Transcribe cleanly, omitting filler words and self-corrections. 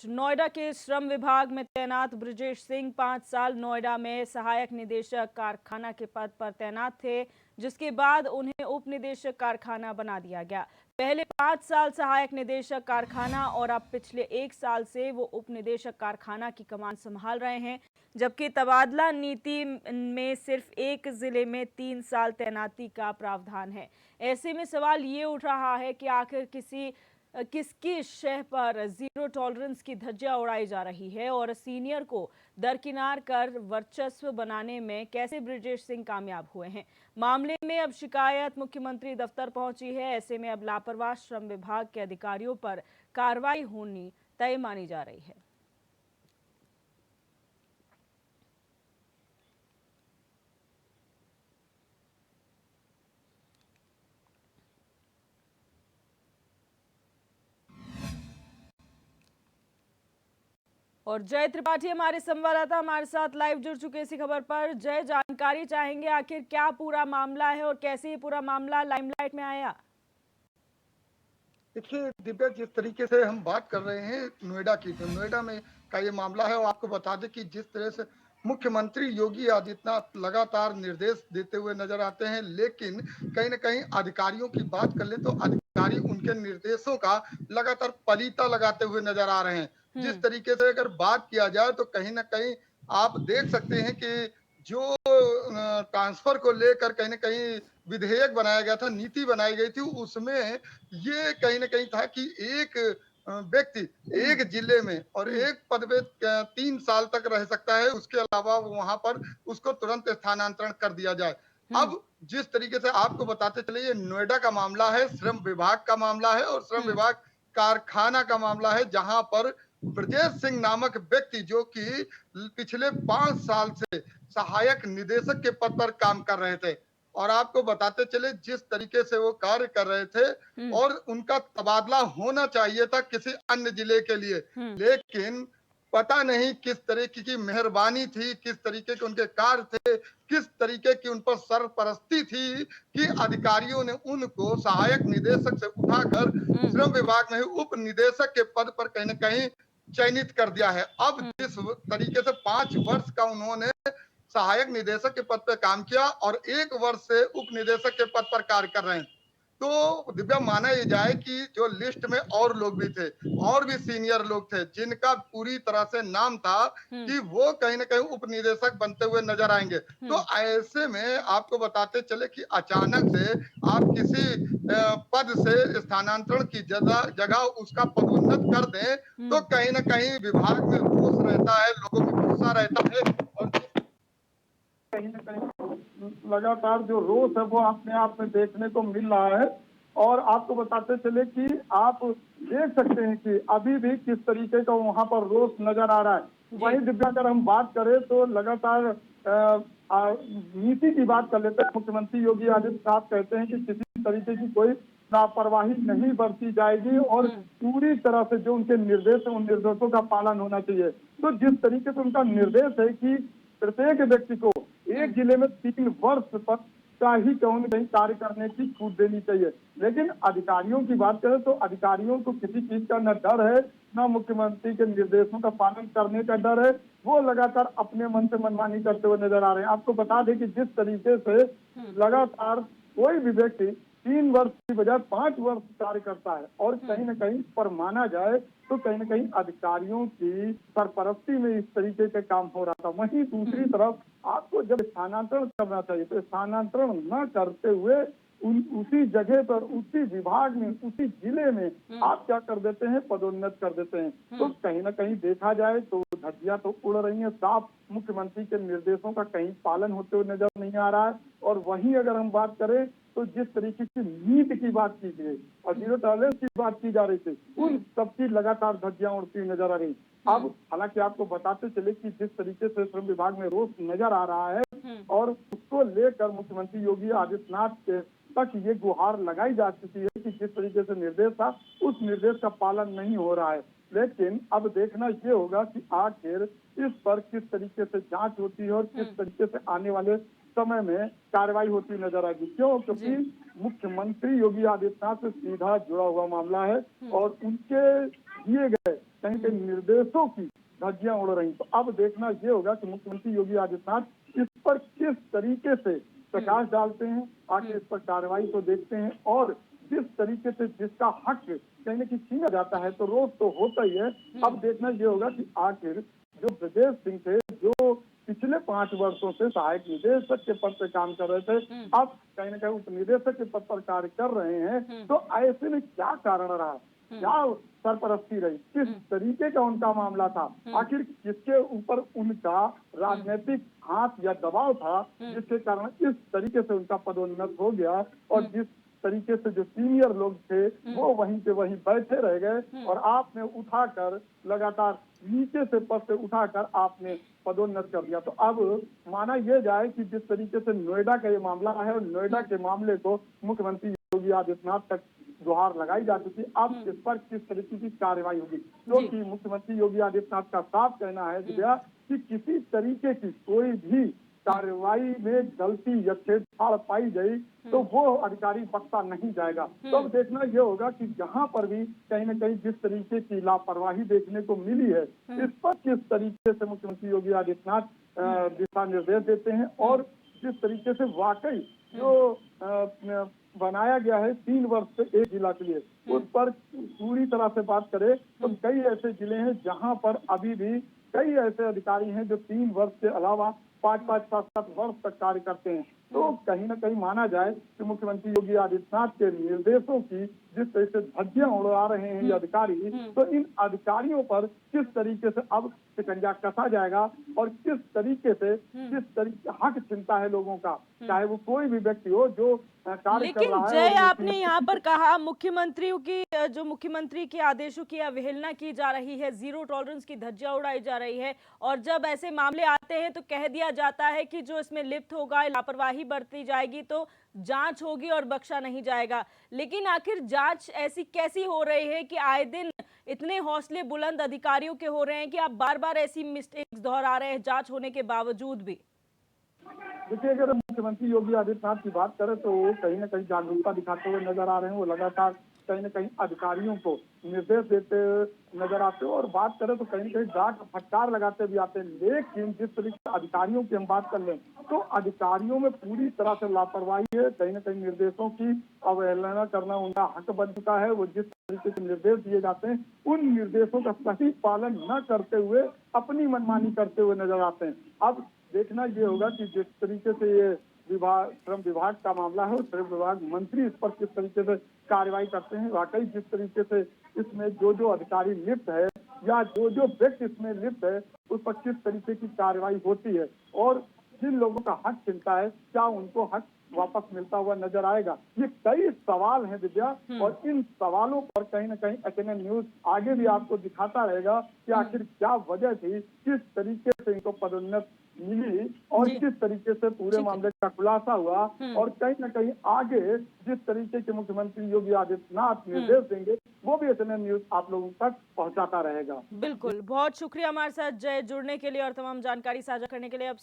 नोएडा के श्रम विभाग में तैनात ब्रजेश सिंह 5 साल नोएडा में सहायक निदेशक कारखाना के पद पर तैनात थे, जिसके बाद उन्हें उप निदेशक कारखाना बना दिया गया। पहले 5 साल सहायक निदेशक कारखाना और अब पिछले 1 साल से वो उप निदेशक कारखाना की कमान संभाल रहे हैं, जबकि तबादला नीति में सिर्फ एक जिले में 3 साल तैनाती का प्रावधान है। ऐसे में सवाल ये उठ रहा है कि आखिर किसकी शह पर जीरो टॉलरेंस की धज्जियां उड़ाई जा रही है और सीनियर को दरकिनार कर वर्चस्व बनाने में कैसे ब्रजेश सिंह कामयाब हुए हैं। मामले में अब शिकायत मुख्यमंत्री दफ्तर पहुंची है। ऐसे में अब लापरवाह श्रम विभाग के अधिकारियों पर कार्रवाई होनी तय मानी जा रही है। और जय त्रिपाठी हमारे संवाददाता हमारे साथ लाइव जुड़ चुके इसी खबर पर। जय, जानकारी चाहेंगे आखिर क्या पूरा मामला है और कैसे ये पूरा मामला लाइमलाइट में आया? देखिए दिव्या, जिस तरीके से हम बात कर रहे हैं नोएडा की, तो नोएडा में का ये मामला है। और आपको बता दें कि जिस तरह से मुख्यमंत्री योगी आदित्यनाथ लगातार निर्देश देते हुए नजर आते हैं, लेकिन कहीं ना कहीं अधिकारियों की बात कर ले तो अधिकारी उनके निर्देशों का लगातार पलीता लगाते हुए नजर आ रहे हैं। जिस तरीके से अगर बात किया जाए तो कहीं ना कहीं आप देख सकते हैं कि जो ट्रांसफर को लेकर कहीं ना कहीं विधेयक बनाया गया था, नीति बनाई गई थी, उसमें ये कहीं ना कहीं था कि एक व्यक्ति एक जिले में और एक पद पे 3 साल तक रह सकता है, उसके अलावा वहां पर उसको तुरंत स्थानांतरण कर दिया जाए। अब जिस तरीके से आपको बताते चले, ये नोएडा का मामला है, श्रम विभाग का मामला है और श्रम विभाग कारखाना का मामला है, जहां पर ब्रजेश सिंह नामक व्यक्ति जो कि पिछले 5 साल से सहायक निदेशक के पद पर काम कर रहे थे, और आपको बताते चले जिस तरीके से वो कार्य कर रहे थे और उनका तबादला होना चाहिए था किसी अन्य जिले के लिए, लेकिन पता नहीं किस तरीके की मेहरबानी थी, किस तरीके के उनके कार्य थे, किस तरीके की उन पर सरपरस्ती थी कि अधिकारियों ने उनको सहायक निदेशक से उठाकर श्रम विभाग में उप निदेशक के पद पर कहीं न कहीं चयनित कर दिया है। अब जिस तरीके से 5 वर्ष का उन्होंने सहायक निदेशक के पद पर काम किया और 1 वर्ष से उप निदेशक के पद पर कार्य कर रहे हैं, तो दिव्या माना ये जाए कि जो लिस्ट में और लोग भी थे, और भी सीनियर लोग थे जिनका पूरी तरह से नाम था कि वो कहीं ना कहीं उप निदेशक बनते हुए नजर आएंगे। तो ऐसे में आपको बताते चले कि अचानक से आप किसी पद से स्थानांतरण की जगह उसका पदोन्नत कर दें, तो कहीं ना कहीं विभाग में रोष रहता है, लोगों में गुस्सा रहता है, और कहीं ना कहीं लगातार जो रोष है वो अपने आप में देखने को मिल रहा है। और आपको बताते चले कि आप देख सकते हैं कि अभी भी किस तरीके का वहां पर रोष नजर आ रहा है। वहीं दिव्या, अगर हम बात करें तो लगातार नीति की बात कर लेते हैं। मुख्यमंत्री योगी आदित्यनाथ कहते हैं कि किसी तरीके की कोई लापरवाही नहीं बरती जाएगी और पूरी तरह से जो उनके निर्देश है उन निर्देशों का पालन होना चाहिए। तो जिस तरीके से उनका निर्देश है कि प्रत्येक व्यक्ति को एक जिले में 3 वर्ष तक का ही कहीं कार्य करने की छूट देनी चाहिए, लेकिन अधिकारियों की बात करें तो अधिकारियों को किसी चीज का न डर है, न मुख्यमंत्री के निर्देशों का पालन करने का डर है। वो लगातार अपने मन से मनमानी करते हुए नजर आ रहे हैं। आपको बता दें कि जिस तरीके से लगातार कोई भी व्यक्ति 3 वर्ष की बजाय 5 वर्ष कार्य करता है और कहीं न कहीं पर माना जाए तो कहीं न कहीं अधिकारियों की सरपरस्ती में इस तरीके के काम हो रहा था। वहीं दूसरी तरफ आपको जब स्थानांतरण करना चाहिए तो स्थानांतरण न करते हुए उसी जगह पर, उसी विभाग में, उसी जिले में आप क्या कर देते हैं, पदोन्नत कर देते हैं। तो कहीं ना कहीं देखा जाए तो धज्जियां तो उड़ रही हैं, साफ मुख्यमंत्री के निर्देशों का कहीं पालन होते हुए नजर नहीं आ रहा है। और वहीं अगर हम बात करें तो जिस तरीके की नीति की बात की गई और जीरो टॉलरेंस की बात की जा रही थी, उन सबकी लगातार धज्जियां उड़ती हुई नजर आ रही। अब हालांकि आपको बताते चले कि जिस तरीके से श्रम विभाग में रोष नजर आ रहा है और उसको लेकर मुख्यमंत्री योगी आदित्यनाथ के तक ये गुहार लगाई जा चुकी है कि जिस तरीके से निर्देश था उस निर्देश का पालन नहीं हो रहा है। लेकिन अब देखना ये होगा कि आखिर इस पर किस तरीके से जांच होती है और किस तरीके से आने वाले समय में कार्रवाई होती नजर आएगी। क्यों? क्योंकि मुख्यमंत्री योगी आदित्यनाथ से सीधा जुड़ा हुआ मामला है और उनके दिए गए कहीं कहीं निर्देशों की धज्जियां उड़ रही। तो अब देखना ये होगा कि मुख्यमंत्री योगी आदित्यनाथ इस पर किस तरीके से प्रकाश डालते हैं, आखिर इस पर कार्रवाई को देखते हैं, और जिस तरीके से जिसका हक कहीं न कहीं छीना जाता है तो रोज तो होता ही है। अब देखना ये होगा कि आखिर जो ब्रजेश सिंह थे, जो पिछले 5 वर्षों से सहायक निदेशक के पद पे काम कर रहे थे, अब कहीं न कहीं उप निदेशक के पद पर कार्य कर रहे हैं, तो ऐसे में क्या कारण रहा, क्या सरपरस्ती रही, किस तरीके का उनका मामला था, आखिर किसके ऊपर उनका राजनीतिक हाथ या दबाव था, जिसके कारण इस तरीके से उनका पदोन्नत हो गया, और जिस तरीके से जो सीनियर लोग थे वो वहीं पे वहीं बैठे रह गए, और आपने उठाकर लगातार नीचे से पद से उठाकर आपने पदोन्नत कर दिया। तो अब माना यह जाए कि जिस तरीके से नोएडा का ये मामला है, और नोएडा के मामले को मुख्यमंत्री योगी आदित्यनाथ तक गुहार लगाई जा चुकी, अब इस पर किस तरीके की कार्रवाई होगी, क्योंकि मुख्यमंत्री योगी आदित्यनाथ का साफ कहना है दिव्या कि किसी तरीके की कोई भी कार्रवाई में गलती या छेड़छाड़ पाई गई तो वो अधिकारी बख्शा नहीं जाएगा। तो अब देखना यह होगा कि जहां पर भी कहीं न कहीं जिस तरीके की लापरवाही देखने को मिली है, इस पर किस तरीके से मुख्यमंत्री योगी आदित्यनाथ दिशा निर्देश देते हैं, और जिस तरीके से वाकई जो बनाया गया है 3 वर्ष से एक जिला के लिए, उस पर पूरी तरह से बात करें तो कई ऐसे जिले हैं जहां पर अभी भी कई ऐसे अधिकारी हैं जो 3 वर्ष के अलावा 5-5, 7-7 वर्ष तक कार्य करते हैं। तो कहीं न कहीं माना जाए कि मुख्यमंत्री योगी आदित्यनाथ के निर्देशों की जिस तरह से धज्जियां उड़ा रहे हैं ये अधिकारी, तो इन अधिकारियों पर किस तरीके से अब शिकंजा कसा जाएगा, और किस तरीके से हक चिंता है लोगों का, चाहे वो कोई भी व्यक्ति हो जो कार्य कर लेकिन रहा है। जय, आपने यहाँ पर कहा मुख्यमंत्रियों की जो मुख्यमंत्री के आदेशों की अवहेलना की जा रही है, जीरो टॉलरेंस की धज्जियां उड़ाई जा रही है, और जब ऐसे मामले आते हैं तो कह दिया जाता है कि जो इसमें लिप्त होगा, लापरवाही बरती जाएगी तो जांच होगी और बख्शा नहीं जाएगा। लेकिन आखिर जांच ऐसी कैसी हो रही है कि आए दिन इतने हौसले बुलंद अधिकारियों के हो रहे हैं कि आप बार बार ऐसी मिस्टेक्स दोहरा रहे हैं जांच होने के बावजूद भी? देखिए, अगर मुख्यमंत्री योगी आदित्यनाथ की बात करें तो वो कहीं न कहीं जागरूकता दिखाते हुए नजर आ रहे हैं। वो लगातार कहीं न कहीं अधिकारियों को निर्देश देते नजर आते हैं, और बात करें तो कहीं न कहीं डांट फटकार लगाते भी आते हैं। लेकिन जिस तरीके से अधिकारियों की हम बात कर लें तो अधिकारियों में पूरी तरह से लापरवाही है, कहीं न कहीं निर्देशों की अवहेलना करना उनका हक बन चुका है। वो जिस तरीके से निर्देश दिए जाते हैं उन निर्देशों का सही पालन न करते हुए अपनी मनमानी करते हुए नजर आते हैं। अब देखना ये होगा कि जिस तरीके से ये श्रम विभाग का मामला है, श्रम विभाग मंत्री इस पर किस तरीके से कार्रवाई करते हैं। वाकई जिस तरीके से इसमें जो अधिकारी लिप्त है या जो व्यक्ति इसमें लिप्त है उस पर किस तरीके की कार्रवाई होती है, और जिन लोगों का हक चिंता है क्या उनको हक वापस मिलता हुआ नजर आएगा। ये कई सवाल हैं दिव्या, और इन सवालों पर कहीं न कहीं HNN न्यूज आगे भी आपको दिखाता रहेगा कि आखिर क्या वजह थी, किस तरीके से इनको पदोन्नत मिली, और किस तरीके से पूरे मामले का खुलासा हुआ, और कहीं न कहीं आगे जिस तरीके के मुख्यमंत्री योगी आदित्यनाथ निर्देश देंगे वो भी HNN न्यूज आप लोगों तक पहुंचाता रहेगा। बिल्कुल, बहुत शुक्रिया हमारे साथ जय जुड़ने के लिए और तमाम जानकारी साझा करने के लिए। अब